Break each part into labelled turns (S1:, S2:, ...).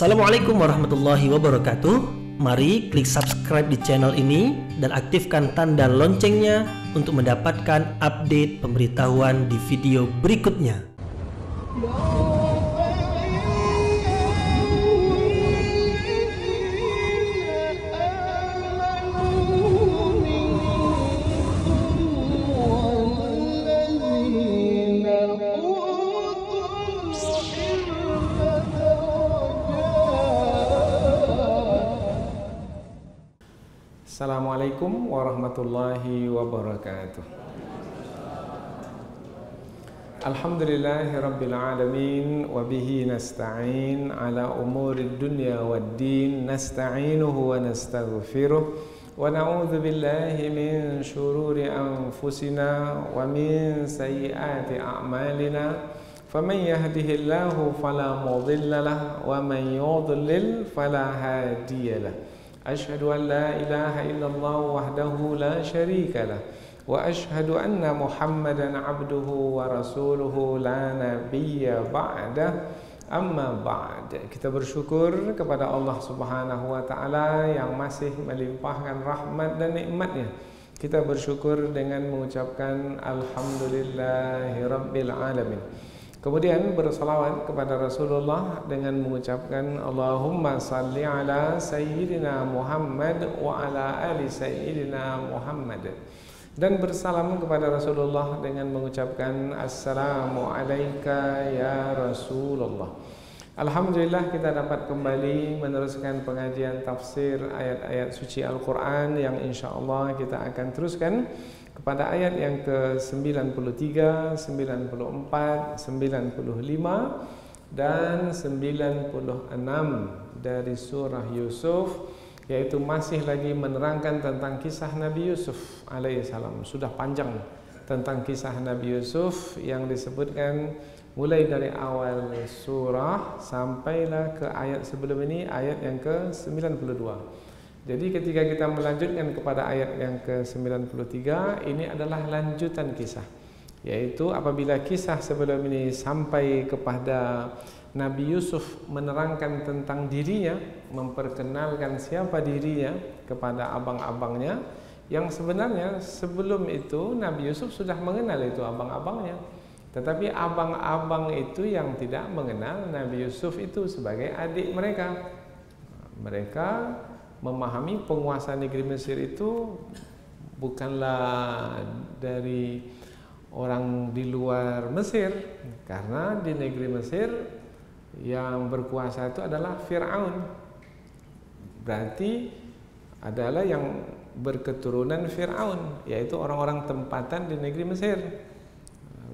S1: Assalamualaikum warahmatullahi wabarakatuh. Mari klik subscribe di channel ini dan aktifkan tanda loncengnya untuk mendapatkan update pemberitahuan di video berikutnya.
S2: Assalamualaikum warahmatullahi wabarakatuh. Alhamdulillahi rabbil alamin wa bihi nasta'in ala umurid dunya waddin, nasta'inuhu wa nastaghfiruh wa na'udzu billahi min shururi anfusina wa min sayyiati a'malina. Faman yahdihillahu fala mudilla lahu wa man yudlil fala hadiya lahu. أشهد أن لا إله إلا الله وحده لا شريك له وأشهد أن محمدا عبده ورسوله لا نبي بعده. Amma ba'd. Kita bersyukur kepada Allah Subhanahu wa taala yang masih melimpahkan rahmat dan nikmatnya. Kita bersyukur dengan mengucapkan alhamdulillahirabbil alamin. Kemudian bersalawat kepada Rasulullah dengan mengucapkan Allahumma salli ala Sayyidina Muhammad wa ala ali Sayyidina Muhammad. Dan bersalam kepada Rasulullah dengan mengucapkan Assalamu alayka ya Rasulullah. Alhamdulillah kita dapat kembali meneruskan pengajian tafsir ayat-ayat suci Al-Quran yang insyaAllah kita akan teruskan kepada ayat yang ke-93, 94, 95 dan 96 dari surah Yusuf, yaitu masih lagi menerangkan tentang kisah Nabi Yusuf alaihissalam. Sudah panjang tentang kisah Nabi Yusuf yang disebutkan mulai dari awal surah sampailah ke ayat sebelum ini, ayat yang ke-92. Jadi ketika kita melanjutkan kepada ayat yang ke-93, ini adalah lanjutan kisah, yaitu apabila kisah sebelum ini sampai kepada Nabi Yusuf menerangkan tentang dirinya, memperkenalkan siapa dirinya kepada abang-abangnya, yang sebenarnya sebelum itu Nabi Yusuf sudah mengenal itu abang-abangnya, tetapi abang-abang itu yang tidak mengenal Nabi Yusuf itu sebagai adik mereka. Mereka memahami penguasa negeri Mesir itu bukanlah dari orang di luar Mesir, karena di negeri Mesir yang berkuasa itu adalah Fir'aun, berarti adalah yang berketurunan Fir'aun, yaitu orang-orang tempatan di negeri Mesir.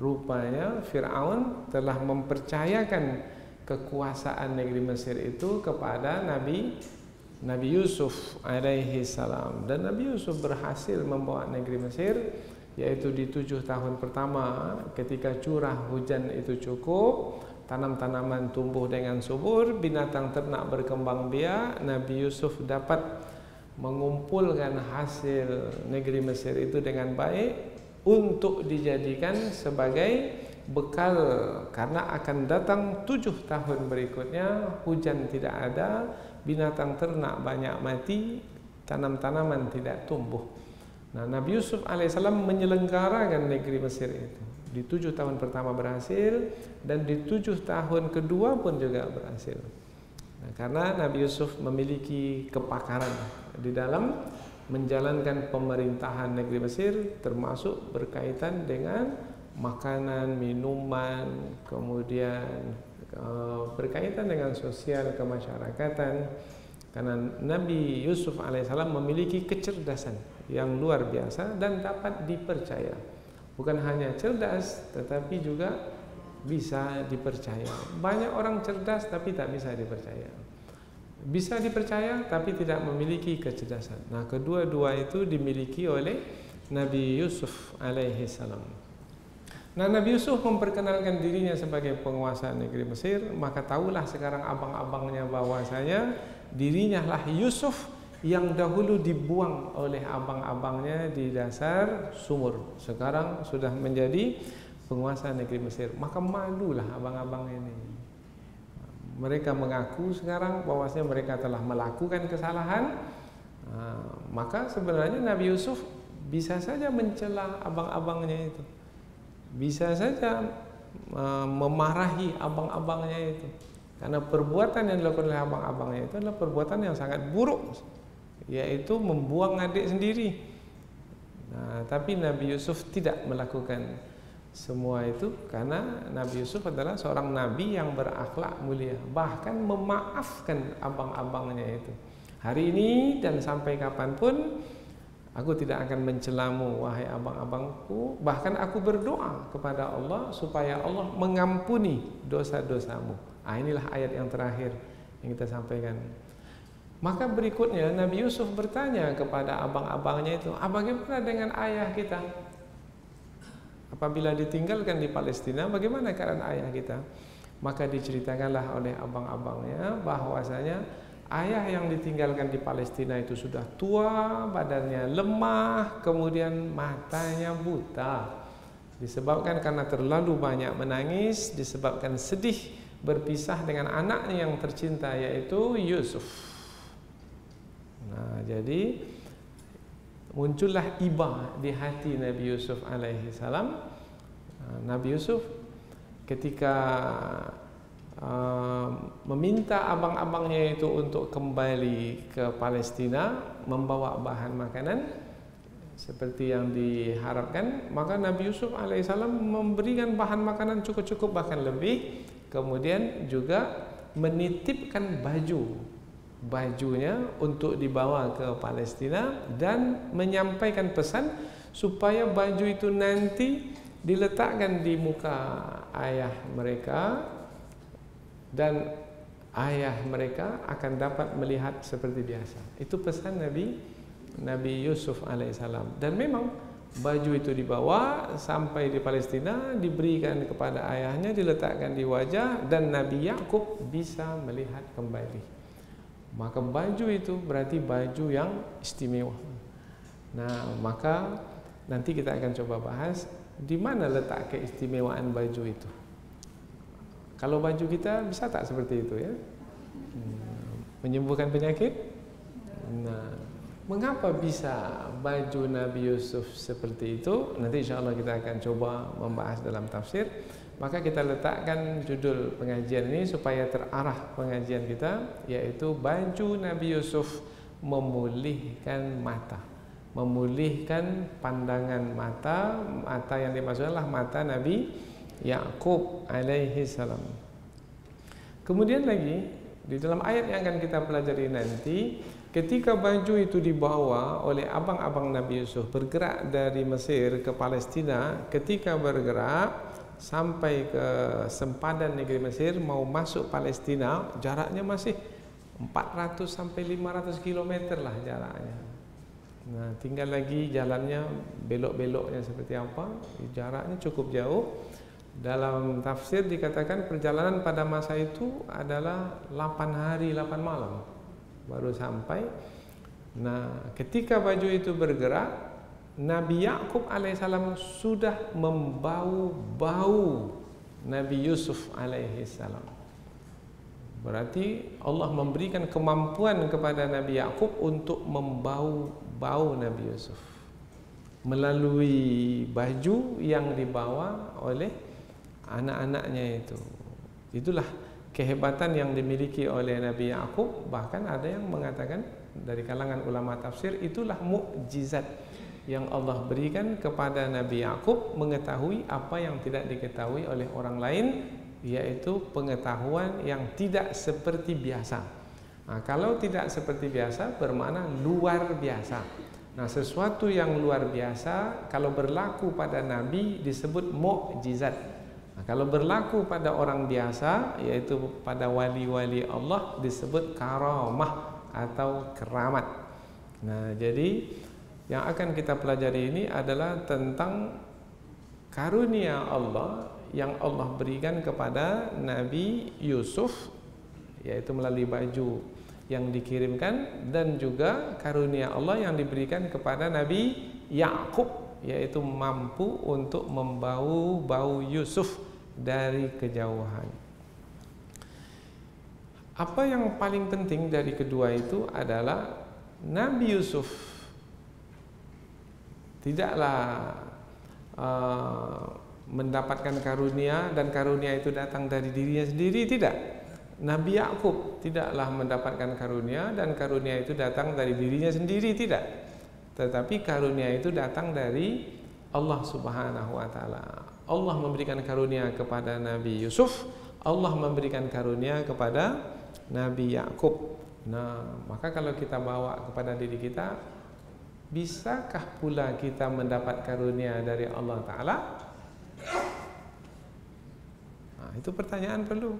S2: Rupanya Fir'aun telah mempercayakan kekuasaan negeri Mesir itu kepada Nabi Yusuf alaihi salam, dan Nabi Yusuf berhasil membawa negeri Mesir, yaitu di 7 tahun pertama ketika curah hujan itu cukup, tanam-tanaman tumbuh dengan subur, binatang ternak berkembang biak, Nabi Yusuf dapat mengumpulkan hasil negeri Mesir itu dengan baik untuk dijadikan sebagai bekal, karena akan datang 7 tahun berikutnya hujan tidak ada, binatang ternak banyak mati, tanam-tanaman tidak tumbuh. Nah, Nabi Yusuf alaihissalam menyelenggarakan negeri Mesir itu. Di 7 tahun pertama berhasil, dan di 7 tahun kedua pun juga berhasil. Nah, karena Nabi Yusuf memiliki kepakaran di dalam menjalankan pemerintahan negeri Mesir, termasuk berkaitan dengan makanan, minuman, kemudian berkaitan dengan sosial kemasyarakatan. Karena Nabi Yusuf alaihissalam memiliki kecerdasan yang luar biasa dan dapat dipercaya. Bukan hanya cerdas, tetapi juga bisa dipercaya. Banyak orang cerdas tapi tak bisa dipercaya. Bisa dipercaya tapi tidak memiliki kecerdasan. Nah, kedua-dua itu dimiliki oleh Nabi Yusuf alaihissalam. Nah, Nabi Yusuf memperkenalkan dirinya sebagai penguasa negeri Mesir, maka tahulah sekarang abang-abangnya bahwasanya dirinya lah Yusuf yang dahulu dibuang oleh abang-abangnya di dasar sumur. Sekarang sudah menjadi penguasa negeri Mesir, maka malulah abang-abang ini. mereka mengaku sekarang bahwasanya mereka telah melakukan kesalahan, maka sebenarnya Nabi Yusuf bisa saja mencela abang-abangnya itu, bisa saja memarahi abang-abangnya itu, karena perbuatan yang dilakukan oleh abang-abangnya itu adalah perbuatan yang sangat buruk, yaitu membuang adik sendiri. Tapi Nabi Yusuf tidak melakukan semua itu, karena Nabi Yusuf adalah seorang nabi yang berakhlak mulia, bahkan memaafkan abang-abangnya itu. Hari ini dan sampai kapanpun aku tidak akan mencelamu wahai abang-abangku, bahkan aku berdoa kepada Allah supaya Allah mengampuni dosa-dosamu. Inilah ayat yang terakhir yang kita sampaikan. Maka berikutnya Nabi Yusuf bertanya kepada abang-abangnya itu, bagaimana dengan ayah kita? Apabila ditinggalkan di Palestina, bagaimana keadaan ayah kita? Maka diceritakanlah oleh abang-abangnya bahwasanya ayah yang ditinggalkan di Palestina itu sudah tua, badannya lemah, kemudian matanya buta. Disebabkan karena terlalu banyak menangis, disebabkan sedih berpisah dengan anaknya yang tercinta, yaitu Yusuf. Jadi muncullah iba di hati Nabi Yusuf alaihi salam. Nabi Yusuf ketika meminta abang-abangnya itu untuk kembali ke Palestina membawa bahan makanan seperti yang diharapkan, maka Nabi Yusuf alaihi salam memberikan bahan makanan cukup-cukup, bahkan lebih. Kemudian juga menitipkan bajunya untuk dibawa ke Palestina dan menyampaikan pesan supaya baju itu nanti diletakkan di muka ayah mereka dan ayah mereka akan dapat melihat seperti biasa. Itu pesan Nabi Yusuf alaihissalam. Dan memang baju itu dibawa sampai di Palestina, diberikan kepada ayahnya, diletakkan di wajah, dan Nabi Yakub bisa melihat kembali. Maka baju itu berarti baju yang istimewa. Maka nanti kita akan coba bahas di mana letak keistimewaan baju itu. Kalau baju kita bisa tak seperti itu ya? Menyembuhkan penyakit? Mengapa bisa baju Nabi Yusuf seperti itu? Nanti insya Allah kita akan coba membahas dalam tafsir. Maka kita letakkan judul pengajian ini supaya terarah pengajian kita, yaitu baju Nabi Yusuf memulihkan mata, memulihkan pandangan mata. Mata yang dimaksud adalah mata Nabi Yakub alaihi salam. Kemudian lagi di dalam ayat yang akan kita pelajari nanti, ketika baju itu dibawa oleh abang-abang Nabi Yusuf bergerak dari Mesir ke Palestina, ketika bergerak sampai ke sempadan negeri Mesir mau masuk Palestina, jaraknya masih 400 sampai 500 km lah jaraknya. Tinggal lagi jalannya, belok-beloknya seperti apa, jaraknya cukup jauh. Dalam tafsir dikatakan perjalanan pada masa itu adalah 8 hari 8 malam baru sampai. Ketika baju itu bergerak, Nabi Yakub alaihissalam sudah membau Nabi Yusuf alaihissalam. Berarti Allah memberikan kemampuan kepada Nabi Yakub untuk membau Nabi Yusuf melalui baju yang dibawa oleh anak-anaknya itu. Itulah kehebatan yang dimiliki oleh Nabi Yakub. Bahkan ada yang mengatakan dari kalangan ulama tafsir, itulah mukjizat yang Allah berikan kepada Nabi Yakub, mengetahui apa yang tidak diketahui oleh orang lain, yaitu pengetahuan yang tidak seperti biasa. Kalau tidak seperti biasa bermakna luar biasa. Sesuatu yang luar biasa kalau berlaku pada Nabi disebut mukjizat. Kalau berlaku pada orang biasa, yaitu pada wali-wali Allah, disebut karamah atau keramat. Jadi yang akan kita pelajari ini adalah tentang karunia Allah yang Allah berikan kepada Nabi Yusuf, yaitu melalui baju yang dikirimkan, dan juga karunia Allah yang diberikan kepada Nabi Yakub, yaitu mampu untuk membau Yusuf dari kejauhan. Apa yang paling penting dari kedua itu adalah Nabi Yusuf tidaklah mendapatkan karunia dan karunia itu datang dari dirinya sendiri, tidak. Nabi Yakub tidaklah mendapatkan karunia dan karunia itu datang dari dirinya sendiri, tidak. Tetapi karunia itu datang dari Allah Subhanahu wa taala. Allah memberikan karunia kepada Nabi Yusuf, Allah memberikan karunia kepada Nabi Yakub. Nah, maka kalau kita bawa kepada diri kita, bisakah pula kita mendapat karunia dari Allah Ta'ala? Nah, itu pertanyaan perlu.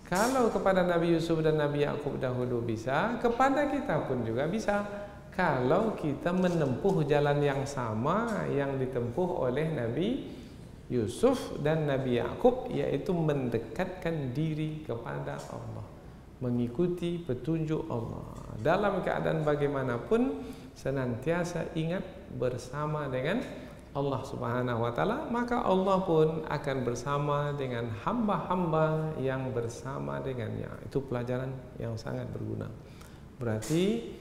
S2: Kalau kepada Nabi Yusuf dan Nabi Yakub dahulu bisa, kepada kita pun juga bisa. Kalau kita menempuh jalan yang sama yang ditempuh oleh Nabi Yusuf dan Nabi Yakub, yaitu mendekatkan diri kepada Allah, mengikuti petunjuk Allah. Dalam keadaan bagaimanapun senantiasa ingat bersama dengan Allah Subhanahu wa taala, maka Allah pun akan bersama dengan hamba-hamba yang bersama dengannya. Itu pelajaran yang sangat berguna. Berarti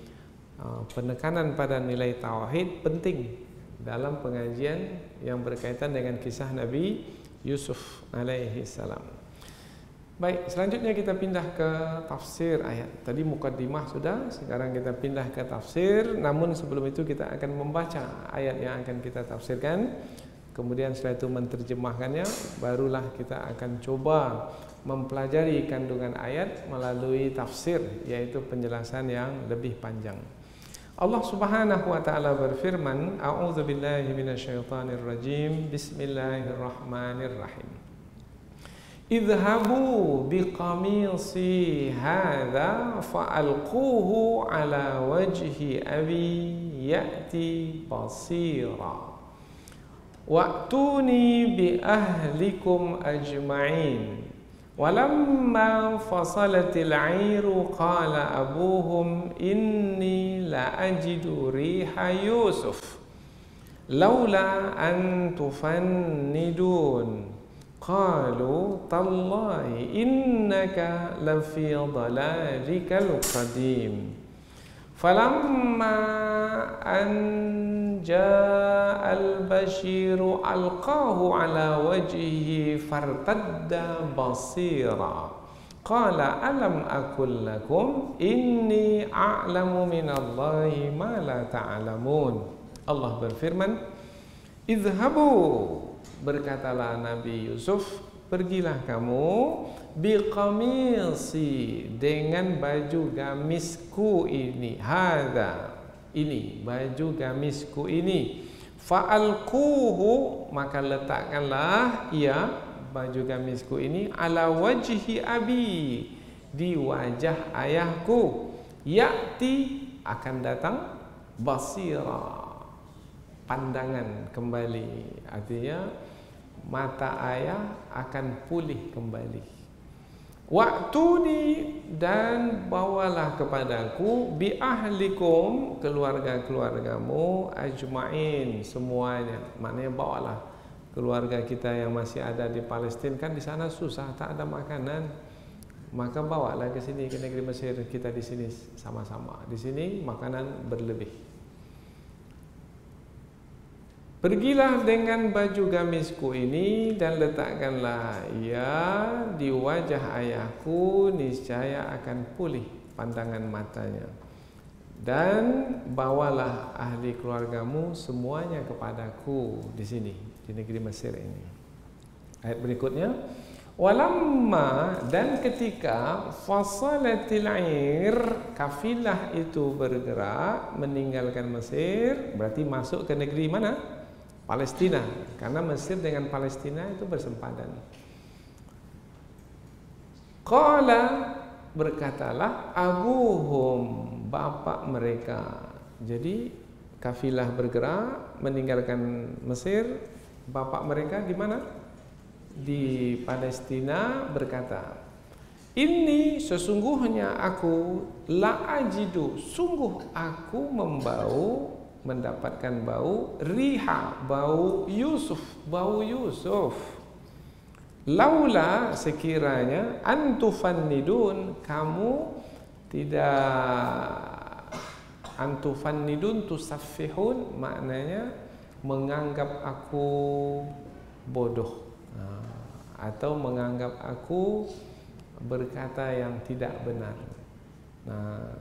S2: penekanan pada nilai tauhid penting dalam pengajian yang berkaitan dengan kisah Nabi Yusuf alaihi salam. Baik, selanjutnya kita pindah ke tafsir ayat. Tadi mukaddimah sudah, sekarang kita pindah ke tafsir. Namun sebelum itu kita akan membaca ayat yang akan kita tafsirkan. Kemudian setelah itu menerjemahkannya, barulah kita akan coba mempelajari kandungan ayat melalui tafsir, yaitu penjelasan yang lebih panjang. Allah Subhanahu wa taala berfirman, A'udzubillahi minasyaitonirrajim. Bismillahirrahmanirrahim. Idhabu biqamisi hadha fa'alquhu ala wajhi abi ya'ti basira wa'tuni bi ahlikum ajma'in. Walamma fasalatil 'airu qala abuhum inni la ajidu riha Yusuf laula an tufannidun. Qalu tallahi innaka lafi dhalalikal qadim. Falamma an ja'al bashiru alqahu ala wajhihi fartadda basira. Qala alam aqul lakum inni a'lamu minallahi ma la ta'lamun. Allah berfirman, idhabu, berkatalah Nabi Yusuf, pergilah kamu, biqamisi, dengan baju gamisku ini, hadza, ini baju gamisku ini, fa'alquhu, maka letakkanlah ia baju gamisku ini, ala wajhi abi, di wajah ayahku, ya'ti, akan datang, basira, pandangan kembali, artinya mata ayah akan pulih kembali. Wa'tuni, dan bawalah kepadaku, bi ahlikum, keluarga-keluargamu, ajma'in, semuanya. Maknanya bawalah keluarga kita yang masih ada di Palestina, kan di sana susah, tak ada makanan. Maka bawalah ke sini, ke negeri Mesir, kita di sini sama-sama. Di sini makanan berlebih. Pergilah dengan baju gamisku ini dan letakkanlah ia di wajah ayahku, niscaya akan pulih pandangan matanya. Dan bawalah ahli keluargamu semuanya kepadaku di sini, di negeri Mesir ini. Ayat berikutnya, walamma, dan ketika fasalatil 'air, kafilah itu bergerak meninggalkan Mesir, berarti masuk ke negeri mana? Palestina, karena Mesir dengan Palestina itu bersempadan. Qala, berkatalah abuhum, bapak mereka. Jadi kafilah bergerak meninggalkan Mesir, bapak mereka di mana? Di Palestina, berkata, ini sesungguhnya aku la ajidu, sungguh aku mendapatkan bau riha, bau Yusuf, laula sekiranya antufannidun, kamu tidak antufannidun tusaffihun, maknanya menganggap aku bodoh atau menganggap aku berkata yang tidak benar. Nah,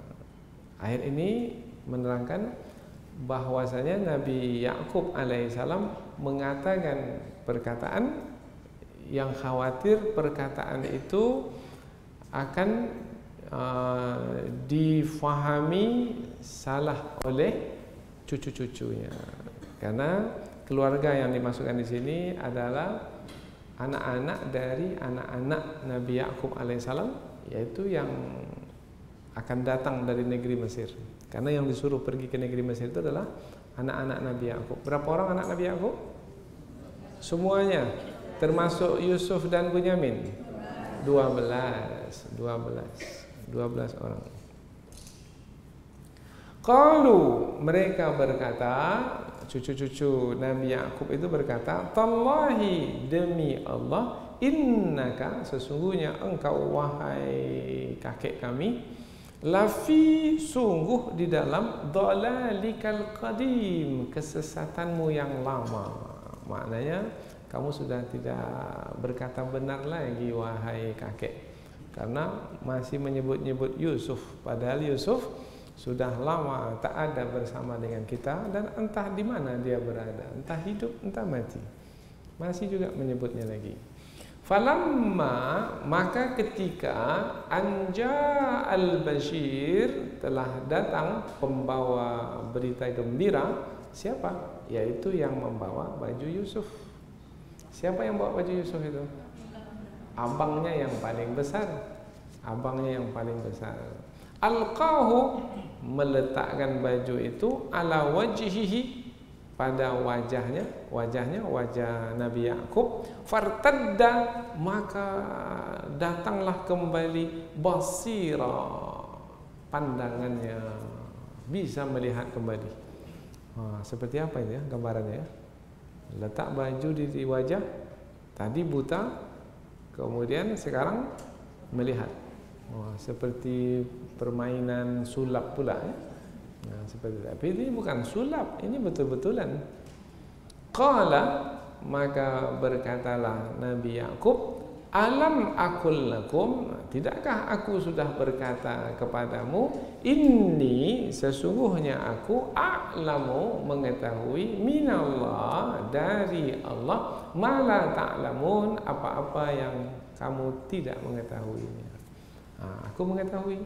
S2: ayat ini menerangkan bahwasanya Nabi Yakub alaihissalam mengatakan perkataan yang khawatir perkataan itu akan difahami salah oleh cucu-cucunya, karena keluarga yang dimasukkan di sini adalah anak-anak dari anak-anak Nabi Yakub alaihissalam, yaitu yang akan datang dari negeri Mesir. Karena yang disuruh pergi ke negeri Mesir itu adalah anak-anak Nabi Yakub. Berapa orang anak Nabi Yakub? Semuanya, termasuk Yusuf dan Bunyamin. 12 orang. Qalu, mereka berkata, cucu-cucu Nabi Yakub itu berkata, tallahi, demi Allah, innaka, sesungguhnya engkau wahai kakek kami, lafi, sungguh di dalam dhalalikal qadim, kesesatanmu yang lama. Maknanya kamu sudah tidak berkata benar lagi wahai kakek, karena masih menyebut-nyebut Yusuf, padahal Yusuf sudah lama tak ada bersama dengan kita, dan entah di mana dia berada, entah hidup entah mati, masih juga menyebutnya lagi. Falamma, maka ketika anja al-bashir, telah datang pembawa berita gembira. Siapa? Yaitu yang membawa baju Yusuf. Siapa yang bawa baju Yusuf itu? Abangnya yang paling besar. Abangnya yang paling besar. Alqahu, meletakkan baju itu ala wajhihi, pada wajah Nabi Yakub. Fartadda, maka datanglah kembali basira, pandangannya bisa melihat kembali. Seperti apa ini ya gambarannya ya? Letak baju di wajah, tadi buta, kemudian sekarang melihat. Seperti permainan sulap pula ya. Nah, seperti itu. Tapi ini bukan sulap, ini betul-betulan. Qala, maka berkatalah Nabi Yakub, alam aqul lakum, tidakkah aku sudah berkata kepadamu, inni, sesungguhnya aku, a'lamu, mengetahui, minallah, dari Allah, ma la ta'lamun, apa-apa yang kamu tidak mengetahuinya. Aku mengetahui,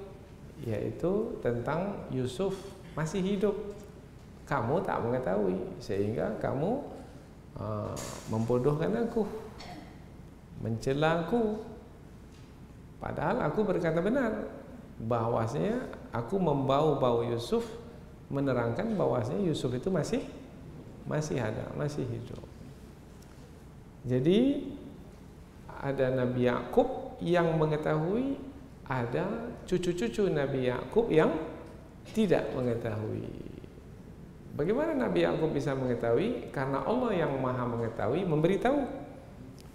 S2: yaitu tentang Yusuf masih hidup, kamu tak mengetahui, sehingga kamu membodohkan aku, mencela aku, padahal aku berkata benar bahwasanya aku membau-bau Yusuf, menerangkan bahwasanya Yusuf itu masih ada, masih hidup. Jadi ada Nabi Yakub yang mengetahui, ada cucu-cucu Nabi Yakub yang tidak mengetahui. Bagaimana Nabi Yakub bisa mengetahui? Karena Allah yang Maha mengetahui memberitahu.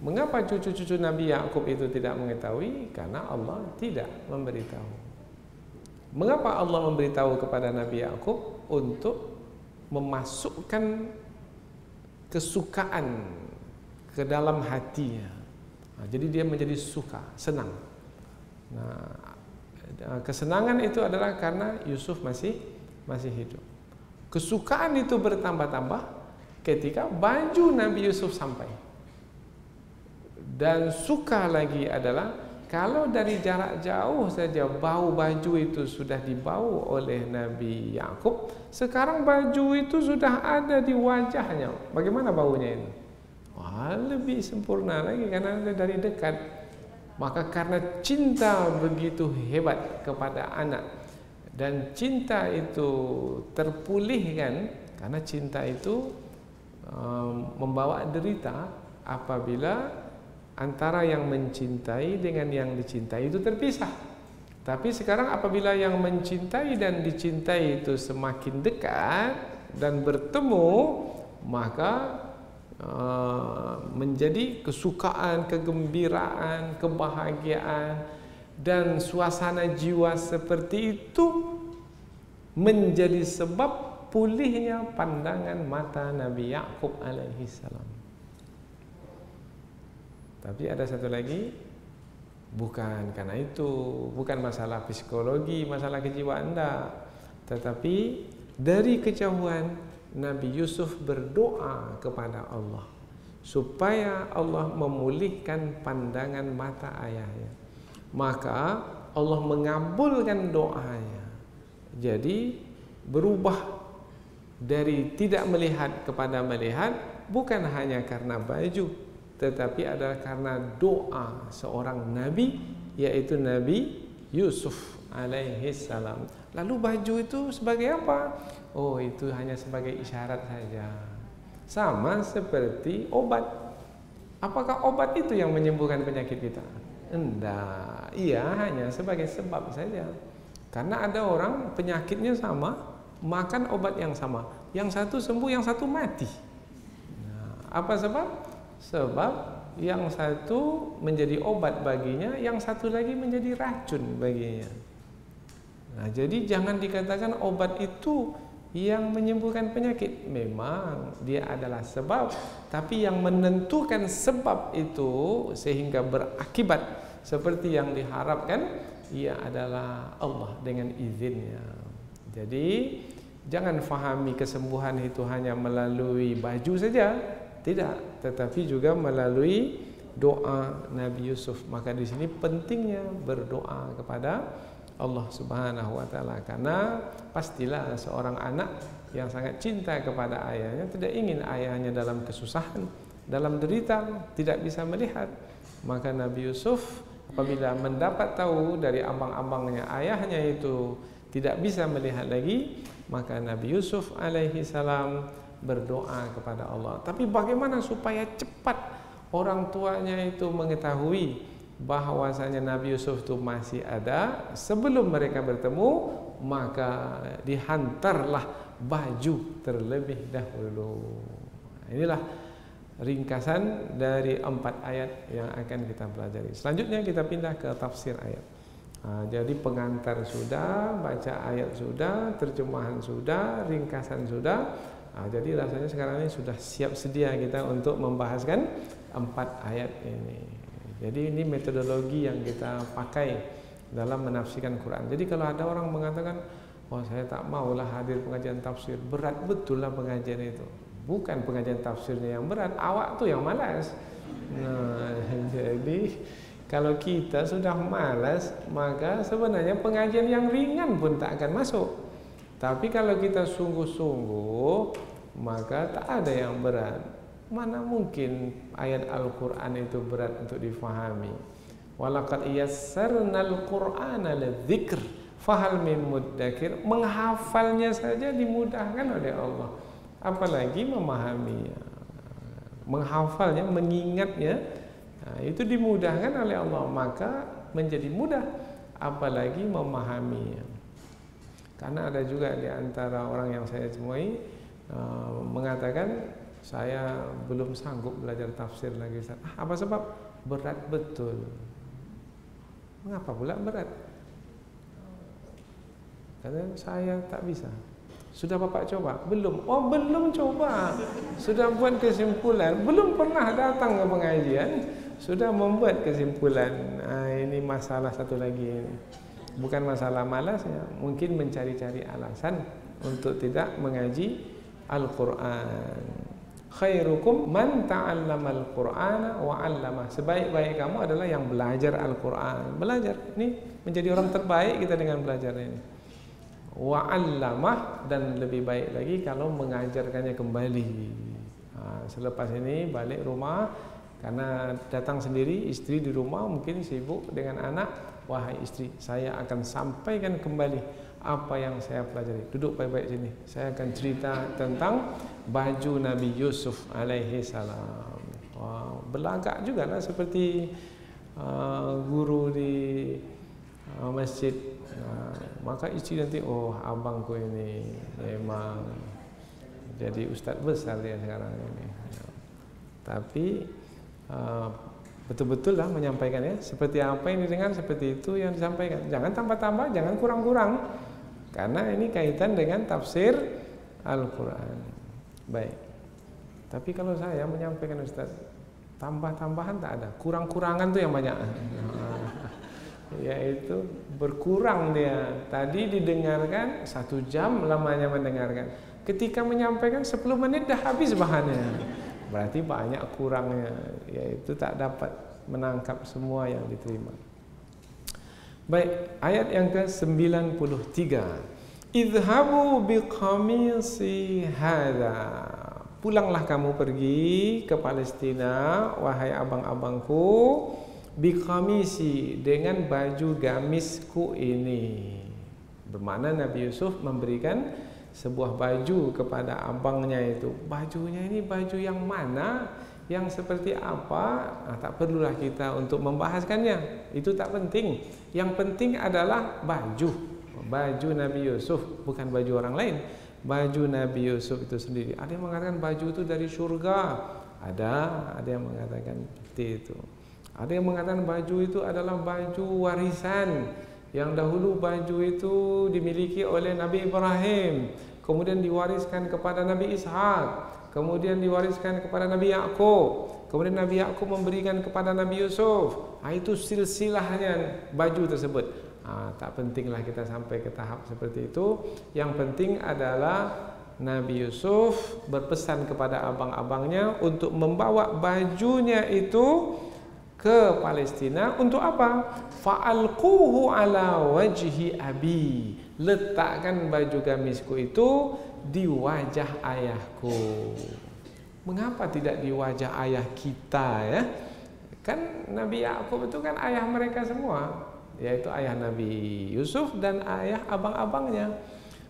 S2: Mengapa cucu-cucu Nabi Yakub itu tidak mengetahui? Karena Allah tidak memberitahu. Mengapa Allah memberitahu kepada Nabi Yakub? Untuk memasukkan kesukaan ke dalam hatinya. Jadi dia menjadi suka, senang. Nah, kesenangan itu adalah karena Yusuf masih hidup. Kesukaan itu bertambah-tambah ketika baju Nabi Yusuf sampai. Dan suka lagi adalah kalau dari jarak jauh saja bau baju itu sudah dibawa oleh Nabi Yakub, sekarang baju itu sudah ada di wajahnya. Bagaimana baunya ini? Wah, lebih sempurna lagi karena dari dekat. Maka karena cinta begitu hebat kepada anak, dan cinta itu terpulihkan, karena cinta itu membawa derita apabila antara yang mencintai dengan yang dicintai itu terpisah. Tapi sekarang apabila yang mencintai dan dicintai itu semakin dekat dan bertemu, maka menjadi kesukaan, kegembiraan, kebahagiaan dan suasana jiwa seperti itu menjadi sebab pulihnya pandangan mata Nabi Yakub alaihi salam. Tapi ada satu lagi, bukan karena itu, bukan masalah psikologi, masalah kejiwaan, enggak. Tetapi dari kejauhan Nabi Yusuf berdoa kepada Allah supaya Allah memulihkan pandangan mata ayahnya. Maka Allah mengabulkan doanya. Jadi berubah dari tidak melihat kepada melihat, bukan hanya karena baju, tetapi adalah karena doa seorang nabi, yaitu Nabi Yusuf alaihi salam. Lalu baju itu sebagai apa? Oh, itu hanya sebagai isyarat saja. Sama seperti obat. Apakah obat itu yang menyembuhkan penyakit kita? Enggak. Iya, hanya sebagai sebab saja. Karena ada orang penyakitnya sama, makan obat yang sama. Yang satu sembuh, yang satu mati. Nah, apa sebab? Sebab yang satu menjadi obat baginya, yang satu lagi menjadi racun baginya. Nah, jadi jangan dikatakan obat itu yang menyembuhkan penyakit. Memang dia adalah sebab, tapi yang menentukan sebab itu sehingga berakibat seperti yang diharapkan, ia adalah Allah dengan izinnya. Jadi jangan fahami kesembuhan itu hanya melalui baju saja, tidak, tetapi juga melalui doa Nabi Yusuf. Maka di sini pentingnya berdoa kepada Allah Subhanahu wa taala, karena pastilah seorang anak yang sangat cinta kepada ayahnya tidak ingin ayahnya dalam kesusahan, dalam derita, tidak bisa melihat. Maka Nabi Yusuf apabila mendapat tahu dari ambang-ambangnya ayahnya itu tidak bisa melihat lagi, maka Nabi Yusuf alaihi salam berdoa kepada Allah. Tapi bagaimana supaya cepat orang tuanya itu mengetahui bahwasanya Nabi Yusuf itu masih ada sebelum mereka bertemu? Maka dihantarlah baju terlebih dahulu. Inilah ringkasan dari 4 ayat yang akan kita pelajari. Selanjutnya kita pindah ke tafsir ayat. Jadi pengantar sudah, baca ayat sudah, terjemahan sudah, ringkasan sudah. Jadi rasanya sekarang ini sudah siap sedia kita untuk membahaskan 4 ayat ini. Jadi ini metodologi yang kita pakai dalam menafsirkan Quran. Jadi kalau ada orang mengatakan, oh saya tak maulah hadir pengajian tafsir, berat betul lah pengajian itu. Bukan pengajian tafsirnya yang berat, awak tuh yang malas. Nah, jadi kalau kita sudah malas, maka sebenarnya pengajian yang ringan pun tak akan masuk. Tapi kalau kita sungguh-sungguh, maka tak ada yang berat. Mana mungkin ayat Al-Quran itu berat untuk difahami. Walaqad yassarnal Qur'ana lidzikr fahal min muddakir. Menghafalnya saja dimudahkan oleh Allah, apalagi memahaminya. Menghafalnya, mengingatnya, itu dimudahkan oleh Allah, maka menjadi mudah, apalagi memahaminya. Karena ada juga di antara orang yang saya temui mengatakan, saya belum sanggup belajar tafsir lagi. Apa sebab? Berat betul. Mengapa pula berat? Karena saya tak bisa. Sudah Bapak coba? Belum. Oh, belum coba. Sudah buat kesimpulan. Belum pernah datang ke pengajian, sudah membuat kesimpulan. Ini masalah satu lagi ini. Bukan masalah malasnya, mungkin mencari-cari alasan untuk tidak mengaji Al-Quran. Khairukum man ta'allamal Qur'ana wa 'allama. Sebaik-baik kamu adalah yang belajar Al-Quran. Belajar ini menjadi orang terbaik kita dengan belajar ini. Wa 'allama, dan lebih baik lagi kalau mengajarkannya kembali. Selepas ini balik rumah, karena datang sendiri, istri di rumah mungkin sibuk dengan anak. Wahai istri, saya akan sampaikan kembali apa yang saya pelajari. Duduk baik-baik sini. Saya akan cerita tentang baju Nabi Yusuf alaihi salam. Belagak juga lah seperti guru di masjid. Maka istri nanti, oh abangku ini memang jadi ustaz besar dia sekarang ini. Tapi betul-betul lah menyampaikannya seperti apa yang didengar, seperti itu yang disampaikan. Jangan tambah-tambah, jangan kurang-kurang, karena ini kaitan dengan tafsir Al-Quran. Baik. Tapi kalau saya menyampaikan Ustaz, tambah-tambahan tak ada, kurang-kurangan tuh yang banyak. Yaitu berkurang dia. Tadi didengarkan 1 jam lamanya mendengarkan. Ketika menyampaikan 10 menit dah habis bahannya. Berarti banyak kurangnya, yaitu tak dapat menangkap semua yang diterima. Baik, ayat yang ke-93. Idhabu biqamisi hadza. Pulanglah kamu pergi ke Palestina, wahai abang-abangku, biqamisi, dengan baju gamisku ini. Bermakna Nabi Yusuf memberikan sebuah baju kepada abangnya itu. Bajunya ini baju yang mana, yang seperti apa? Tak perlulah kita untuk membahaskannya. Itu tak penting. Yang penting adalah baju Nabi Yusuf, bukan baju orang lain. Baju Nabi Yusuf itu sendiri. Ada yang mengatakan baju itu dari surga. Ada yang mengatakan seperti itu. Ada yang mengatakan baju itu adalah baju warisan, yang dahulu baju itu dimiliki oleh Nabi Ibrahim, kemudian diwariskan kepada Nabi Ishak, kemudian diwariskan kepada Nabi Yakub, kemudian Nabi Yakub memberikan kepada Nabi Yusuf. Itu silsilahnya baju tersebut. Tak pentinglah kita sampai ke tahap seperti itu. Yang penting adalah Nabi Yusuf berpesan kepada abang-abangnya untuk membawa bajunya itu ke Palestina. Untuk apa? Fa'alquhu ala wajhi abi. Letakkan baju gamisku itu di wajah ayahku. Mengapa tidak di wajah ayah kita, ya? Kan Nabi Yakub itu kan ayah mereka semua, yaitu ayah Nabi Yusuf dan ayah abang-abangnya,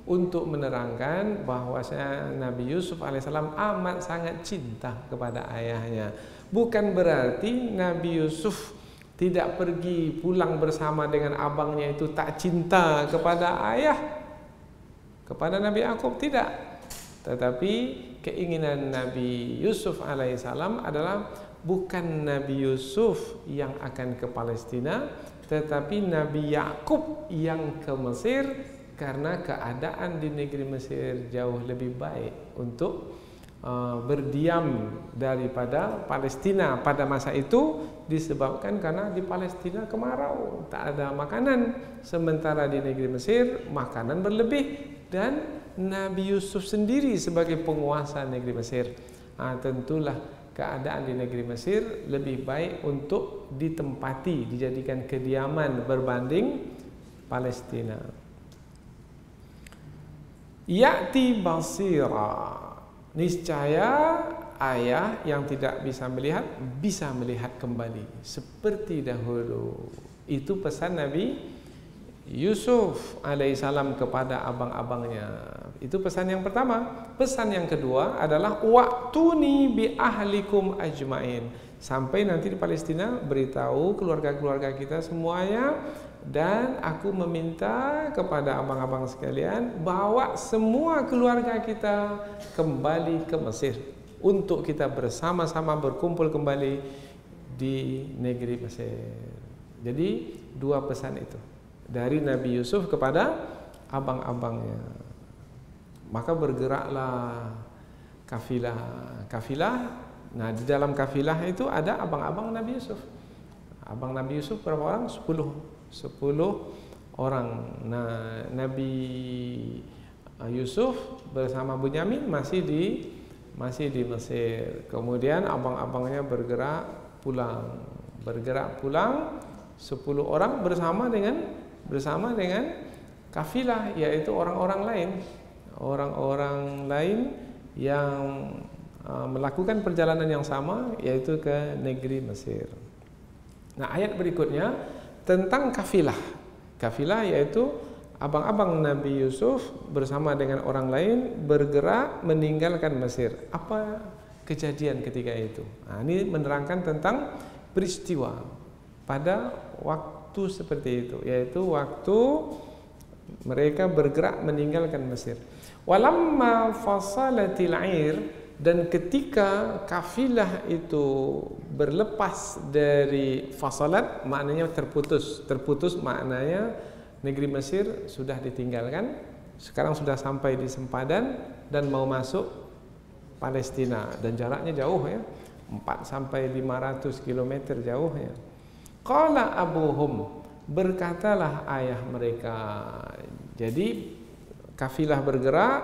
S2: untuk menerangkan bahwasanya Nabi Yusuf alaihissalam amat sangat cinta kepada ayahnya. Bukan berarti Nabi Yusuf tidak pergi pulang bersama dengan abangnya itu tak cinta kepada ayah, kepada Nabi Yakub, tidak. Tetapi keinginan Nabi Yusuf alaihissalam adalah bukan Nabi Yusuf yang akan ke Palestina, tetapi Nabi Yakub yang ke Mesir, karena keadaan di negeri Mesir jauh lebih baik untuk berdiam daripada Palestina pada masa itu, disebabkan karena di Palestina kemarau, tak ada makanan, sementara di negeri Mesir makanan berlebih, dan Nabi Yusuf sendiri sebagai penguasa negeri Mesir. Tentulah keadaan di negeri Mesir lebih baik untuk ditempati, dijadikan kediaman berbanding Palestina. Ya'ti basira. Niscaya ayah yang tidak bisa melihat kembali seperti dahulu. Itu pesan Nabi Yusuf alaihissalam kepada abang-abangnya. Itu pesan yang pertama. Pesan yang kedua adalah wa'tuni bi ahlikum ajmain. Sampai nanti di Palestina beritahu keluarga-keluarga kita semuanya, dan aku meminta kepada abang-abang sekalian, bawa semua keluarga kita kembali ke Mesir untuk kita bersama-sama berkumpul kembali di negeri Mesir. Jadi dua pesan itu dari Nabi Yusuf kepada abang-abangnya. Maka bergeraklah kafilah. Nah, di dalam kafilah itu ada abang-abang Nabi Yusuf. Abang Nabi Yusuf berapa orang? 10 orang. Nah, Nabi Yusuf bersama Bunyamin masih di Mesir. Kemudian abang-abangnya bergerak pulang 10 orang bersama dengan kafilah, yaitu orang-orang lain yang melakukan perjalanan yang sama, yaitu ke negeri Mesir. Nah, ayat berikutnya tentang kafilah. Kafilah yaitu abang-abang Nabi Yusuf bersama dengan orang lain bergerak meninggalkan Mesir. Apa kejadian ketika itu? Nah, ini menerangkan tentang peristiwa pada waktu seperti itu, yaitu waktu mereka bergerak meninggalkan Mesir. Walamma fasalatil 'ir, Dan ketika kafilah itu berlepas dari fasalat, maknanya terputus maknanya negeri Mesir sudah ditinggalkan, sekarang sudah sampai di sempadan dan mau masuk Palestina, dan jaraknya jauh ya, 4 sampai 500 km jauhnya. Qala abuhum, berkatalah ayah mereka. Jadi kafilah bergerak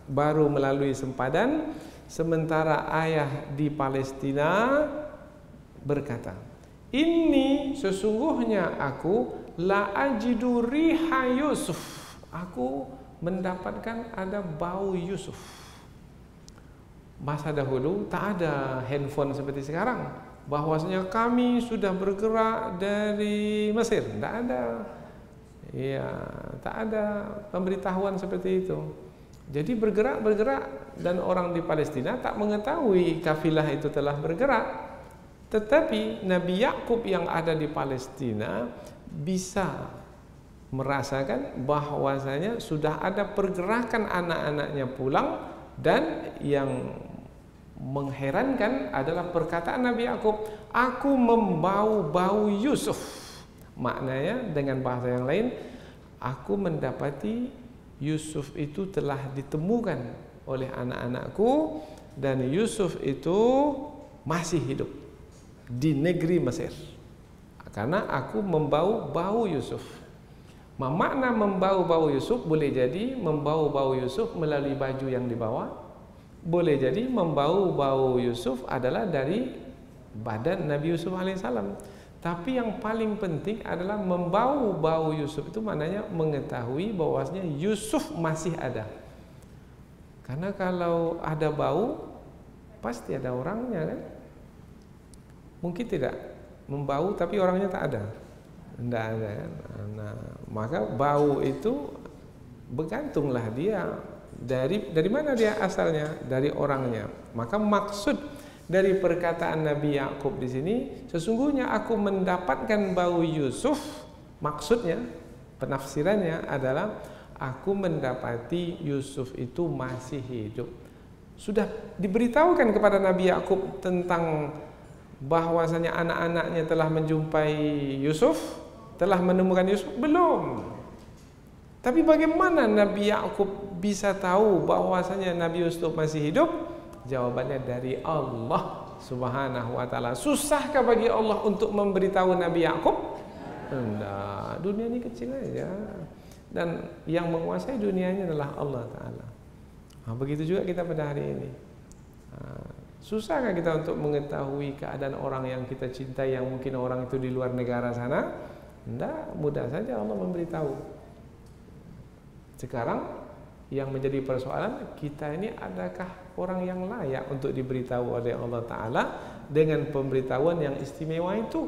S2: baru melalui sempadan, sementara ayah di Palestina berkata, "Inni, sesungguhnya aku la ajidu riha Yusuf." Aku mendapatkan ada bau Yusuf. Masa dahulu tak ada handphone seperti sekarang, bahwasanya kami sudah bergerak dari Mesir, tidak ada. Ya, tak ada pemberitahuan seperti itu. Jadi bergerak dan orang di Palestina tak mengetahui kafilah itu telah bergerak. Tetapi Nabi Yakub yang ada di Palestina bisa merasakan bahwasanya sudah ada pergerakan anak-anaknya pulang, dan yang mengherankan adalah perkataan Nabi Yakub, "Aku membau bau Yusuf." Maknanya dengan bahasa yang lain, aku mendapati Yusuf itu telah ditemukan oleh anak-anakku, dan Yusuf itu masih hidup di negeri Mesir, karena aku membau bau Yusuf. Makna membau bau Yusuf boleh jadi membau bau Yusuf melalui baju yang dibawa, boleh jadi membau bau Yusuf adalah dari badan Nabi Yusuf alaihissalam. Tapi yang paling penting adalah membau bau Yusuf itu maknanya mengetahui bahwasanya Yusuf masih ada. Karena kalau ada bau pasti ada orangnya kan? Mungkin tidak membau tapi orangnya tak ada. Tidak ada kan? Nah, maka bau itu bergantunglah dia dari mana dia asalnya, dari orangnya. Maka maksud dari perkataan Nabi Yakub di sini, sesungguhnya aku mendapatkan bau Yusuf, maksudnya penafsirannya adalah aku mendapati Yusuf itu masih hidup. Sudah diberitahukan kepada Nabi Yakub tentang bahwasanya anak-anaknya telah menjumpai Yusuf, telah menemukan Yusuf? Belum. Tapi bagaimana Nabi Yakub bisa tahu bahwasanya Nabi Yusuf masih hidup? Jawabannya dari Allah Subhanahu wa taala. Susahkah bagi Allah untuk memberitahu Nabi Yakub? Tidak, dunia ini kecil aja. Dan yang menguasai dunianya adalah Allah taala. Nah, begitu juga kita pada hari ini. Susahkah kita untuk mengetahui keadaan orang yang kita cintai, yang mungkin orang itu di luar negara sana? Tidak, mudah saja Allah memberitahu. Sekarang yang menjadi persoalan, kita ini adakah orang yang layak untuk diberitahu oleh Allah Ta'ala dengan pemberitahuan yang istimewa itu?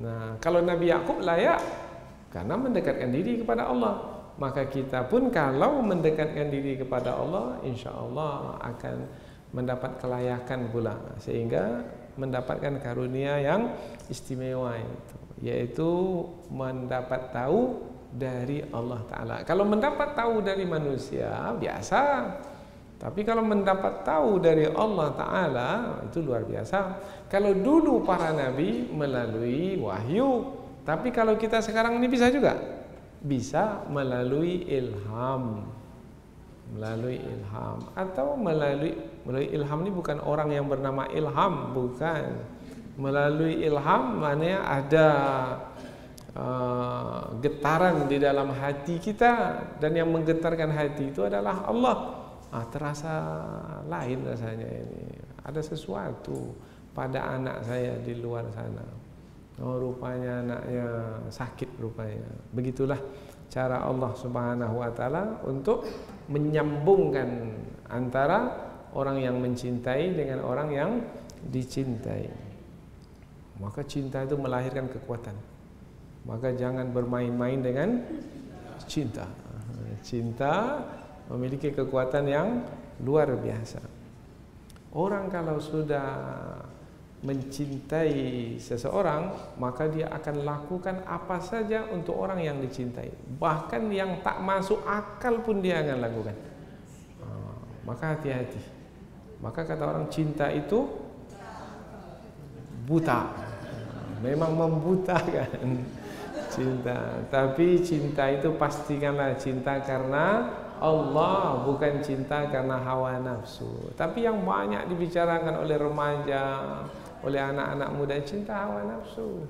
S2: Nah, kalau Nabi Yakub layak karena mendekatkan diri kepada Allah, maka kita pun kalau mendekatkan diri kepada Allah, insya Allah akan mendapat kelayakan pula, sehingga mendapatkan karunia yang istimewa itu, yaitu mendapat tahu dari Allah Ta'ala. Kalau mendapat tahu dari manusia biasa, tapi kalau mendapat tahu dari Allah Ta'ala itu luar biasa. Kalau dulu para nabi melalui wahyu, tapi kalau kita sekarang ini bisa juga, bisa melalui ilham, atau melalui ilham ini bukan orang yang bernama Ilham, bukan. Melalui ilham maknanya ada getaran di dalam hati kita, dan yang menggetarkan hati itu adalah Allah. Terasa lain rasanya ini. Ada sesuatu pada anak saya di luar sana. Rupanya anaknya sakit rupanya. Begitulah cara Allah Subhanahu wa taala untuk menyambungkan antara orang yang mencintai dengan orang yang dicintai. Maka cinta itu melahirkan kekuatan. Maka jangan bermain-main dengan cinta. Cinta memiliki kekuatan yang luar biasa. Orang kalau sudah mencintai seseorang, maka dia akan lakukan apa saja untuk orang yang dicintai. Bahkan yang tak masuk akal pun dia akan lakukan. Maka hati-hati. Maka kata orang cinta itu buta. Memang membutakan cinta. Tapi cinta itu pastikanlah cinta karena Allah, bukan cinta karena hawa nafsu. Tapi yang banyak dibicarakan oleh remaja, oleh anak-anak muda, cinta hawa nafsu.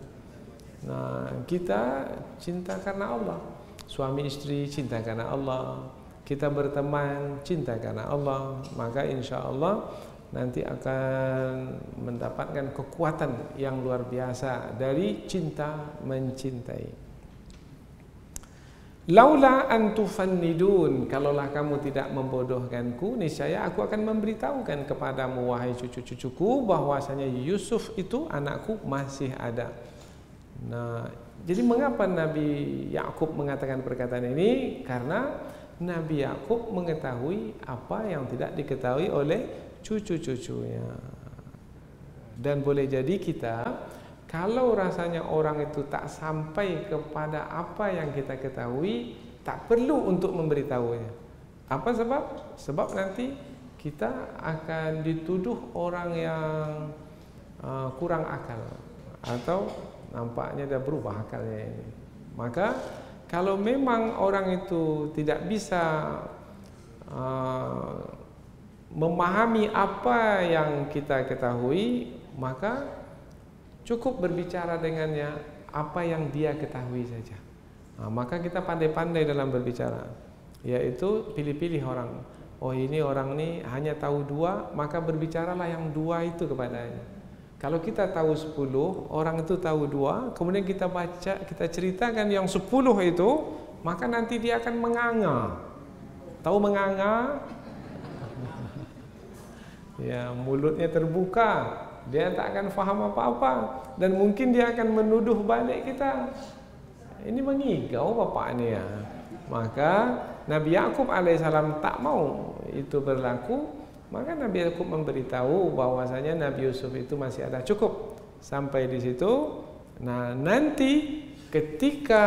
S2: Nah, kita cinta karena Allah. Suami istri cinta karena Allah. Kita berteman cinta karena Allah. Maka insya Allah nanti akan mendapatkan kekuatan yang luar biasa dari cinta mencintai. Laula an tufannidun, kalaulah kamu tidak membodohkanku, niscaya aku akan memberitahukan kepadamu wahai cucu-cucuku bahwasanya Yusuf itu anakku masih ada. Nah, jadi mengapa Nabi Yakub mengatakan perkataan ini? Karena Nabi Yakub mengetahui apa yang tidak diketahui oleh cucu-cucunya. Dan boleh jadi kita, kalau rasanya orang itu tak sampai kepada apa yang kita ketahui, tak perlu untuk memberitahunya. Apa sebab? Sebab nanti kita akan dituduh orang yang kurang akal, atau nampaknya dah berubah akalnya ini. Maka kalau memang orang itu tidak bisa memahami apa yang kita ketahui, maka cukup berbicara dengannya apa yang dia ketahui saja. Nah, maka kita pandai-pandai dalam berbicara, yaitu pilih-pilih orang. Oh, ini orang ini hanya tahu 2, maka berbicaralah yang 2 itu kepadanya. Kalau kita tahu 10, orang itu tahu 2, kemudian kita baca, kita ceritakan yang 10 itu, maka nanti dia akan menganga. Tahu menganga? Ya, mulutnya terbuka, dia tak akan faham apa-apa, dan mungkin dia akan menuduh balik kita. Ini mengigau bapak ni ya. Maka Nabi Yakub alaihissalam tak mau itu berlaku. Maka Nabi Yakub memberitahu bahwasanya Nabi Yusuf itu masih ada. Cukup sampai di situ. Nah, nanti ketika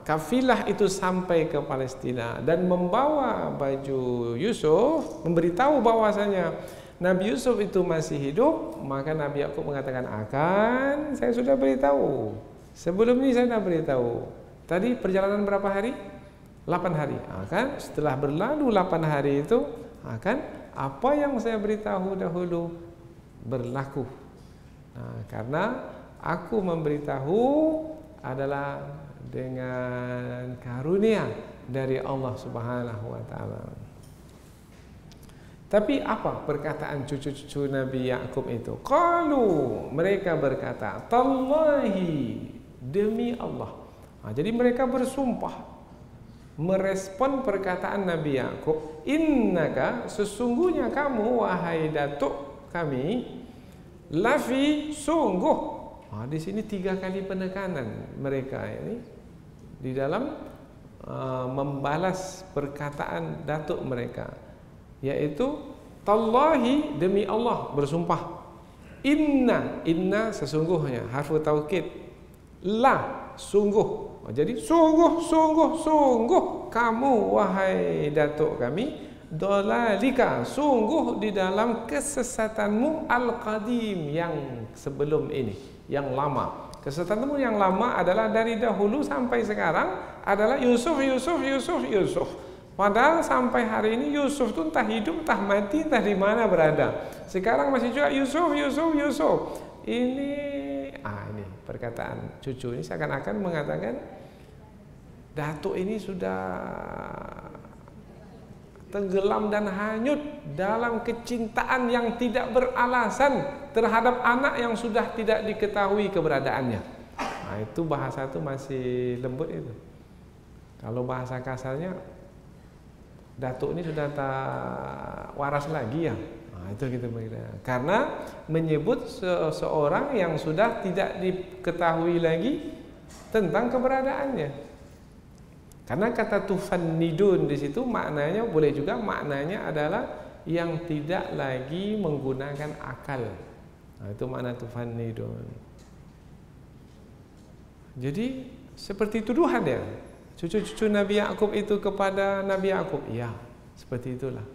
S2: kafilah itu sampai ke Palestina dan membawa baju Yusuf, memberitahu bahwasanya Nabi Yusuf itu masih hidup, maka Nabi Yakub mengatakan, akan saya sudah beritahu. Sebelum ini saya sudah beritahu. Tadi perjalanan berapa hari? 8 hari. Akan setelah berlalu 8 hari itu, akan apa yang saya beritahu dahulu berlaku. Nah, karena aku memberitahu adalah dengan karunia dari Allah Subhanahu wa taala. Tapi apa perkataan cucu-cucu Nabi Yakub itu? Qalu, mereka berkata, tallahi, demi Allah. Nah, jadi mereka bersumpah merespon perkataan Nabi Yakub, innaka, sesungguhnya kamu wahai datuk kami, lafi, sungguh. Nah, di sini 3 kali penekanan mereka ini di dalam membalas perkataan datuk mereka, yaitu tallahi, demi Allah bersumpah, inna sesungguhnya, harfu taukid, la sungguh. Jadi sungguh kamu wahai datuk kami, dolalika, sungguh di dalam kesesatanmu, al-qadim, yang sebelum ini, yang lama. Kesesatanmu yang lama adalah dari dahulu sampai sekarang adalah Yusuf. Padahal sampai hari ini Yusuf itu entah hidup, entah mati, entah di mana berada. Sekarang masih juga Yusuf. Ini perkataan cucu ini seakan-akan mengatakan datuk ini sudah tenggelam dan hanyut dalam kecintaan yang tidak beralasan terhadap anak yang sudah tidak diketahui keberadaannya. Nah, itu bahasa itu masih lembut itu. Kalau bahasa kasarnya, datuk ini sudah tak waras lagi ya. Nah, itu kita berkata. Karena menyebut seseorang yang sudah tidak diketahui lagi tentang keberadaannya. Karena kata tufannidun di situ maknanya boleh juga maknanya adalah yang tidak lagi menggunakan akal. Nah, itu makna tufannidun. Jadi seperti tuduhan ya. Cucu-cucu Nabi Yakub itu kepada Nabi Yakub. Ya, seperti itulah.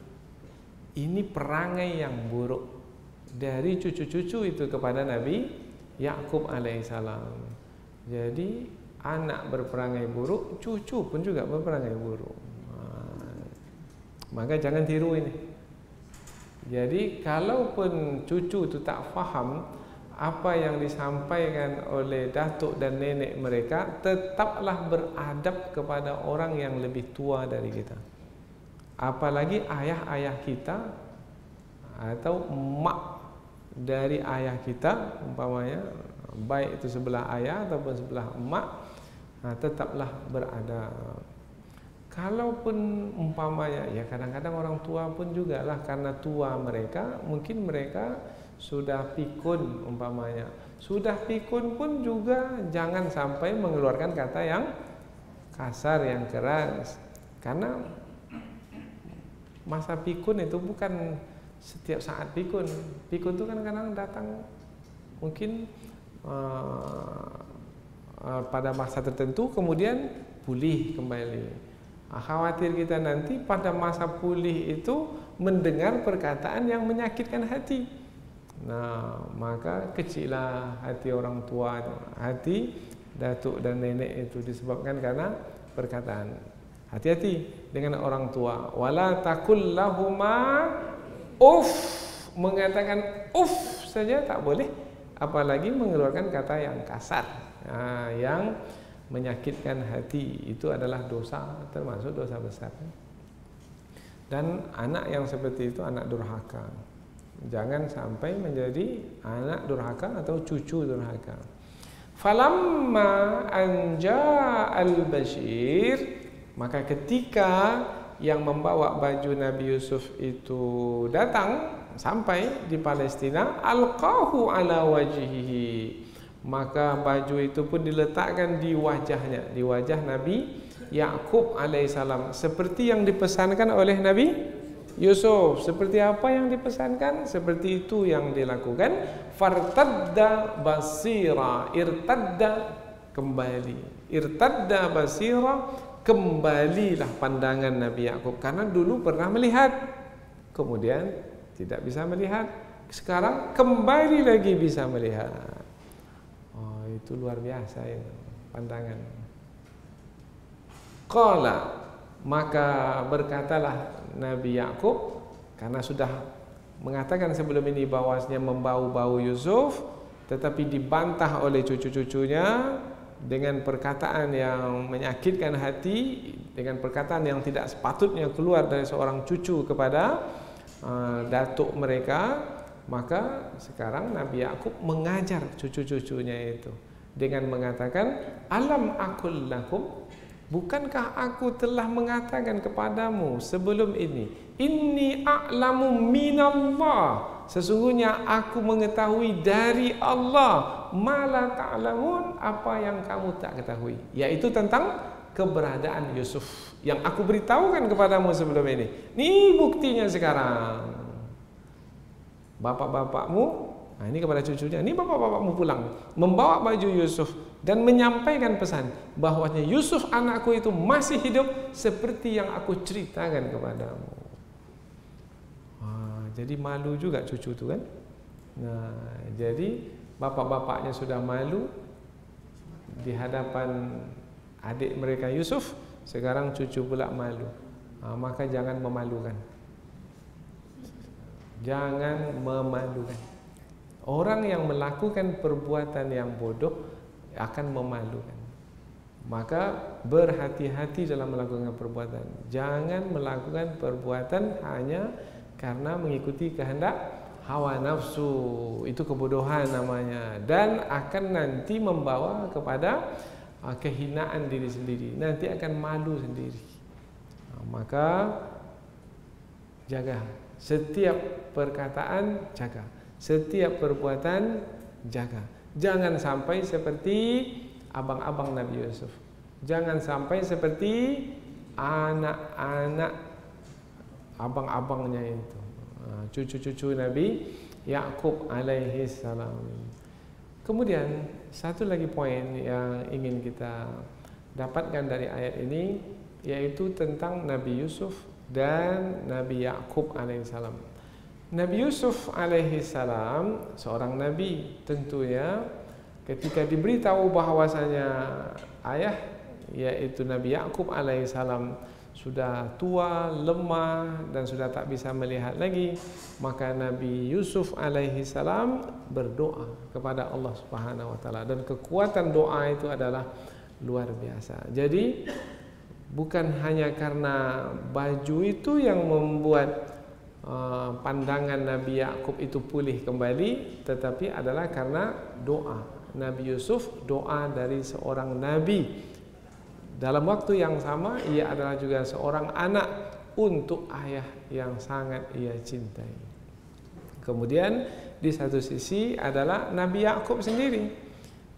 S2: ini perangai yang buruk dari cucu-cucu itu kepada Nabi Yakub alaihissalam. Jadi anak berperangai buruk, cucu pun juga berperangai buruk. Maka jangan tiru ini. Jadi kalaupun cucu itu tak faham apa yang disampaikan oleh datuk dan nenek mereka, tetaplah beradab kepada orang yang lebih tua dari kita. Apalagi ayah-ayah kita atau mak dari ayah kita, umpamanya baik itu sebelah ayah ataupun sebelah emak, tetaplah beradab. Kalaupun umpamanya, ya kadang-kadang orang tua pun juga lah, karena tua mereka, mungkin mereka sudah pikun umpamanya. Sudah pikun pun juga jangan sampai mengeluarkan kata yang kasar, yang keras. Karena masa pikun itu bukan setiap saat pikun. Pikun itu kan kadang datang mungkin pada masa tertentu, kemudian pulih kembali. Khawatir kita nanti pada masa pulih itu mendengar perkataan yang menyakitkan hati. Nah, maka kecillah hati orang tua, hati datuk dan nenek itu disebabkan karena perkataan. Hati-hati dengan orang tua. Wala taqul lahuma uff, mengatakan uff saja tak boleh, apalagi mengeluarkan kata yang kasar, yang menyakitkan hati. Itu adalah dosa, termasuk dosa besar. Dan anak yang seperti itu anak durhaka. Jangan sampai menjadi anak durhaka atau cucu durhaka. Falamma anja al-Bashir, maka ketika yang membawa baju Nabi Yusuf itu datang sampai di Palestina, alqahu ala wajhihi, maka baju itu pun diletakkan di wajahnya, di wajah Nabi Yakub alaihissalam, seperti yang dipesankan oleh Nabi Yusuf. Seperti apa yang dipesankan, seperti itu yang dilakukan. Fartadda basira, irtadda kembali, irtadda basira, kembalilah pandangan Nabi Yakub, karena dulu pernah melihat, kemudian tidak bisa melihat, sekarang kembali lagi bisa melihat. Itu luar biasa itu pandangan. Qala, maka berkatalah Nabi Yakub, karena sudah mengatakan sebelum ini bahwasanya membau-bau Yusuf, tetapi dibantah oleh cucu-cucunya dengan perkataan yang menyakitkan hati, dengan perkataan yang tidak sepatutnya keluar dari seorang cucu kepada datuk mereka. Maka sekarang Nabi Yakub mengajar cucu-cucunya itu dengan mengatakan, alam aqul lakum, bukankah aku telah mengatakan kepadamu sebelum ini, inni a'lamu minallah, sesungguhnya aku mengetahui dari Allah, ma la ta'lamun, apa yang kamu tak ketahui, yaitu tentang keberadaan Yusuf yang aku beritahukan kepadamu sebelum ini. Ini buktinya sekarang. Bapak-bapakmu, ini kepada cucunya, ini bapak-bapakmu pulang membawa baju Yusuf dan menyampaikan pesan bahwasanya Yusuf anakku itu masih hidup seperti yang aku ceritakan kepadamu. Jadi malu juga cucu itu kan. Nah, jadi bapak-bapaknya sudah malu di hadapan adik mereka Yusuf, sekarang cucu pula malu. Maka jangan memalukan. Jangan memalukan. Orang yang melakukan perbuatan yang bodoh akan memalukan. Maka berhati-hati dalam melakukan perbuatan. Jangan melakukan perbuatan hanya karena mengikuti kehendak hawa nafsu. Itu kebodohan namanya, dan akan nanti membawa kepada kehinaan diri sendiri. Nanti akan malu sendiri. Maka jaga setiap perkataan, jaga setiap perbuatan, jaga. Jangan sampai seperti abang-abang Nabi Yusuf. Jangan sampai seperti anak-anak abang-abangnya itu, cucu-cucu Nabi Yakub alaihi salam. Kemudian satu lagi poin yang ingin kita dapatkan dari ayat ini, yaitu tentang Nabi Yusuf dan Nabi Yakub alaihissalam. Nabi Yusuf alaihissalam seorang nabi, tentunya ketika diberitahu bahwasanya ayah yaitu Nabi Yakub alaihissalam sudah tua, lemah dan sudah tak bisa melihat lagi, maka Nabi Yusuf alaihissalam berdoa kepada Allah Subhanahu wa taala, dan kekuatan doa itu adalah luar biasa. Jadi bukan hanya karena baju itu yang membuat pandangan Nabi Yakub itu pulih kembali, tetapi adalah karena doa Nabi Yusuf, doa dari seorang nabi. Dalam waktu yang sama ia adalah juga seorang anak untuk ayah yang sangat ia cintai. Kemudian di satu sisi adalah Nabi Yakub sendiri.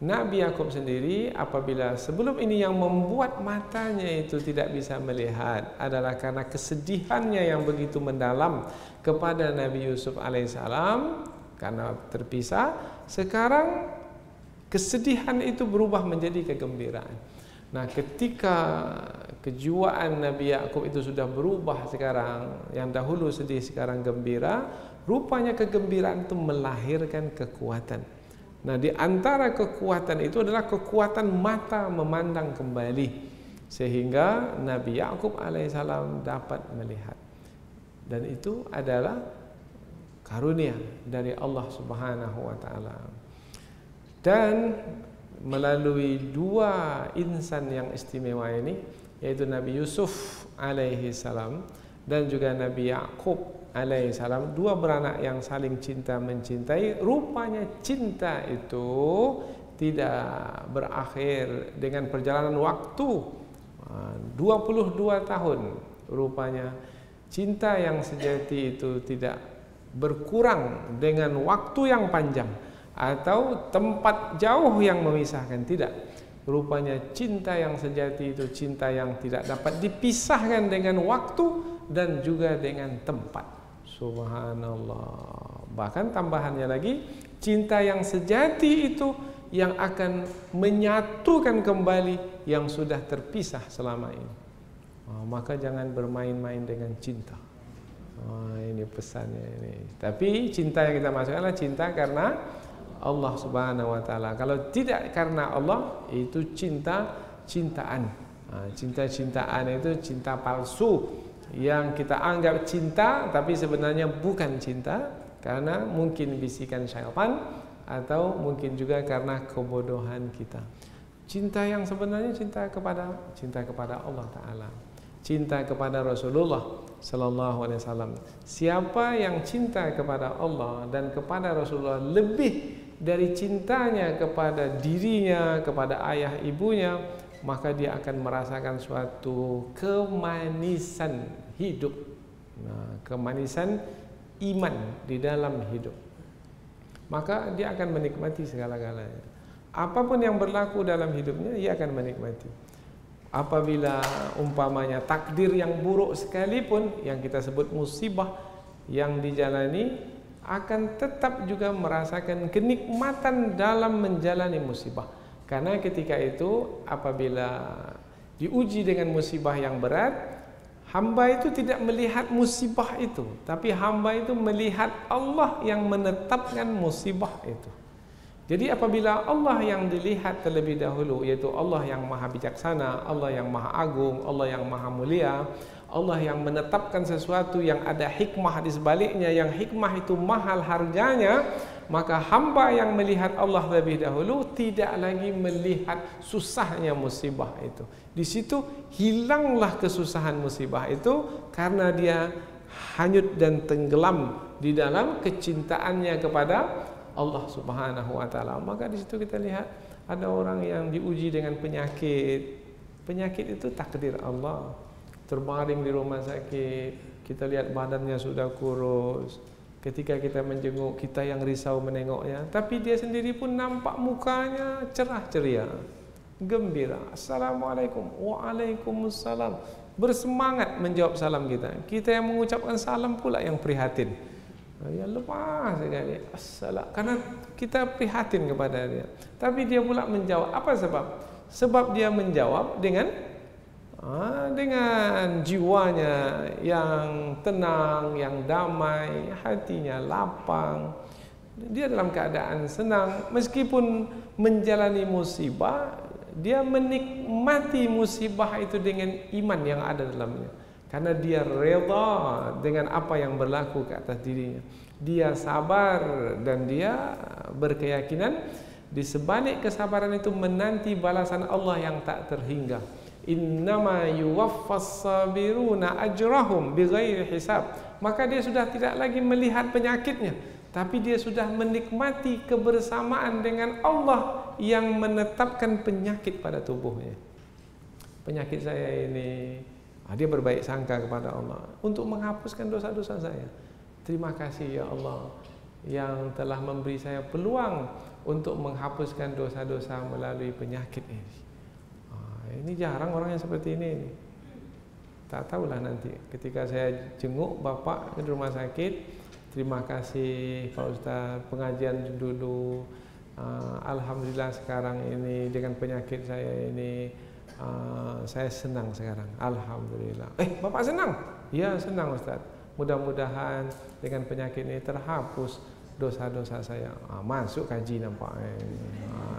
S2: Nabi Yakub sendiri apabila sebelum ini yang membuat matanya itu tidak bisa melihat adalah karena kesedihannya yang begitu mendalam kepada Nabi Yusuf alaihissalam karena terpisah. Sekarang kesedihan itu berubah menjadi kegembiraan. Nah, ketika kejiwaan Nabi Yakub itu sudah berubah sekarang, yang dahulu sedih sekarang gembira, rupanya kegembiraan itu melahirkan kekuatan. Nah, di antara kekuatan itu adalah kekuatan mata memandang kembali, sehingga Nabi Yakub alaihissalam dapat melihat. Dan itu adalah karunia dari Allah Subhanahu wa taala. Dan melalui dua insan yang istimewa ini, yaitu Nabi Yusuf alaihissalam dan juga Nabi Yakub alaihissalam, dua beranak yang saling cinta mencintai. Rupanya cinta itu tidak berakhir dengan perjalanan waktu 22 tahun. Rupanya cinta yang sejati itu tidak berkurang dengan waktu yang panjang atau tempat jauh yang memisahkan, tidak. Rupanya cinta yang sejati itu cinta yang tidak dapat dipisahkan dengan waktu dan juga dengan tempat. Subhanallah. Bahkan tambahannya lagi, cinta yang sejati itu yang akan menyatukan kembali yang sudah terpisah selama ini. Maka jangan bermain-main dengan cinta. Ini pesannya ini. Tapi cinta yang kita maksudkan adalah cinta karena Allah Subhanahu wa taala. Kalau tidak karena Allah, itu cinta-cintaan. Cinta-cintaan itu cinta palsu yang kita anggap cinta tapi sebenarnya bukan cinta, karena mungkin bisikan syaitan atau mungkin juga karena kebodohan kita. Cinta yang sebenarnya cinta kepada Allah taala. Cinta kepada Rasulullah sallallahu alaihi wasallam. Siapa yang cinta kepada Allah dan kepada Rasulullah lebih dari cintanya kepada dirinya, kepada ayah ibunya, maka dia akan merasakan suatu kemanisan hidup. Nah, kemanisan iman di dalam hidup. Maka dia akan menikmati segala-galanya. Apapun yang berlaku dalam hidupnya, dia akan menikmati. Apabila umpamanya takdir yang buruk sekalipun, yang kita sebut musibah yang dijalani, akan tetap juga merasakan kenikmatan dalam menjalani musibah. Karena ketika itu apabila diuji dengan musibah yang berat, hamba itu tidak melihat musibah itu, tapi hamba itu melihat Allah yang menetapkan musibah itu. Jadi apabila Allah yang dilihat terlebih dahulu, yaitu Allah yang maha bijaksana, Allah yang maha agung, Allah yang maha mulia, Allah yang menetapkan sesuatu yang ada hikmah di sebaliknya, yang hikmah itu mahal harganya, maka hamba yang melihat Allah lebih dahulu tidak lagi melihat susahnya musibah itu. Di situ hilanglah kesusahan musibah itu karena dia hanyut dan tenggelam di dalam kecintaannya kepada Allah Subhanahu wa taala. Maka di situ kita lihat ada orang yang diuji dengan penyakit. Penyakit itu takdir Allah. Terbaring di rumah sakit, kita lihat badannya sudah kurus. Ketika kita menjenguk, kita yang risau menengoknya, tapi dia sendiri pun nampak mukanya cerah ceria, gembira. Assalamualaikum, waalaikumsalam. Bersemangat menjawab salam kita. Kita yang mengucapkan salam pula yang prihatin. Ya lepas sekali. Karena kita prihatin kepada dia. Tapi dia pula menjawab. Apa sebab? Sebab dia menjawab dengan dengan jiwanya yang tenang, yang damai, hatinya lapang, dia dalam keadaan senang meskipun menjalani musibah, dia menikmati musibah itu dengan iman yang ada dalamnya, karena dia reda dengan apa yang berlaku ke atas dirinya. Dia sabar dan dia berkeyakinan di sebalik kesabaran itu menanti balasan Allah yang tak terhingga. Innama yuwaffas sabiruna ajrahum bighairi hisab. Maka dia sudah tidak lagi melihat penyakitnya, tapi dia sudah menikmati kebersamaan dengan Allah yang menetapkan penyakit pada tubuhnya. Penyakit saya ini, dia berbaik sangka kepada Allah untuk menghapuskan dosa-dosa saya. Terima kasih ya Allah yang telah memberi saya peluang untuk menghapuskan dosa-dosa melalui penyakit ini. Ini jarang orang yang seperti ini. Tak tahulah nanti ketika saya jenguk bapak ke rumah sakit, terima kasih Pak Ustaz, pengajian dulu. Alhamdulillah sekarang ini dengan penyakit saya ini saya senang sekarang. Alhamdulillah. Bapak senang? Ya senang Ustaz. Mudah-mudahan dengan penyakit ini terhapus dosa-dosa saya. Masuk kaji nampak.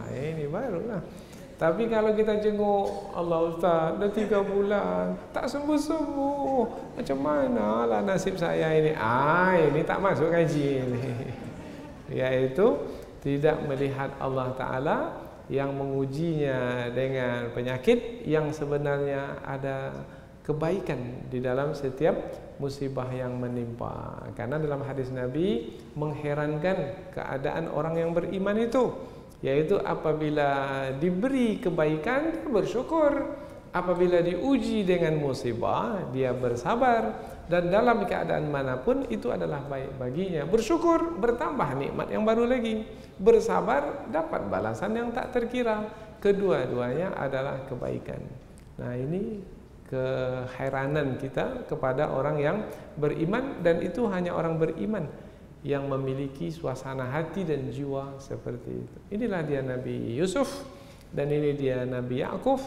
S2: Ini barulah. Tapi kalau kita jenguk, Allah Ustaz, dah 3 bulan tak sembuh-sembuh, macam mana lah nasib saya ini? Ini tak masuk kaji ini. Yaitu tidak melihat Allah Ta'ala yang mengujinya dengan penyakit yang sebenarnya ada kebaikan di dalam setiap musibah yang menimpa. Karena dalam hadis Nabi mengherankan keadaan orang yang beriman itu, yaitu apabila diberi kebaikan dia bersyukur, apabila diuji dengan musibah dia bersabar, dan dalam keadaan manapun itu adalah baik baginya. Bersyukur bertambah nikmat yang baru lagi, bersabar dapat balasan yang tak terkira. Kedua-duanya adalah kebaikan. Nah, ini keheranan kita kepada orang yang beriman, dan itu hanya orang beriman yang memiliki suasana hati dan jiwa seperti itu. Inilah dia Nabi Yusuf, dan ini dia Nabi Yakub.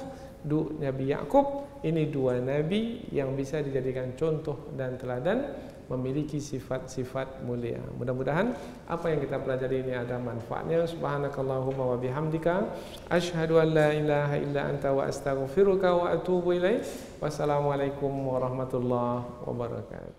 S2: Nabi Yakub ini 2 nabi yang bisa dijadikan contoh dan teladan, memiliki sifat-sifat mulia. Mudah-mudahan apa yang kita pelajari ini ada manfaatnya. Subhanakallahumma wa bihamdika asyhadu an la ilaha illa anta wa astaghfiruka wa atubu ilaik. Wassalamualaikum warahmatullahi wabarakatuh.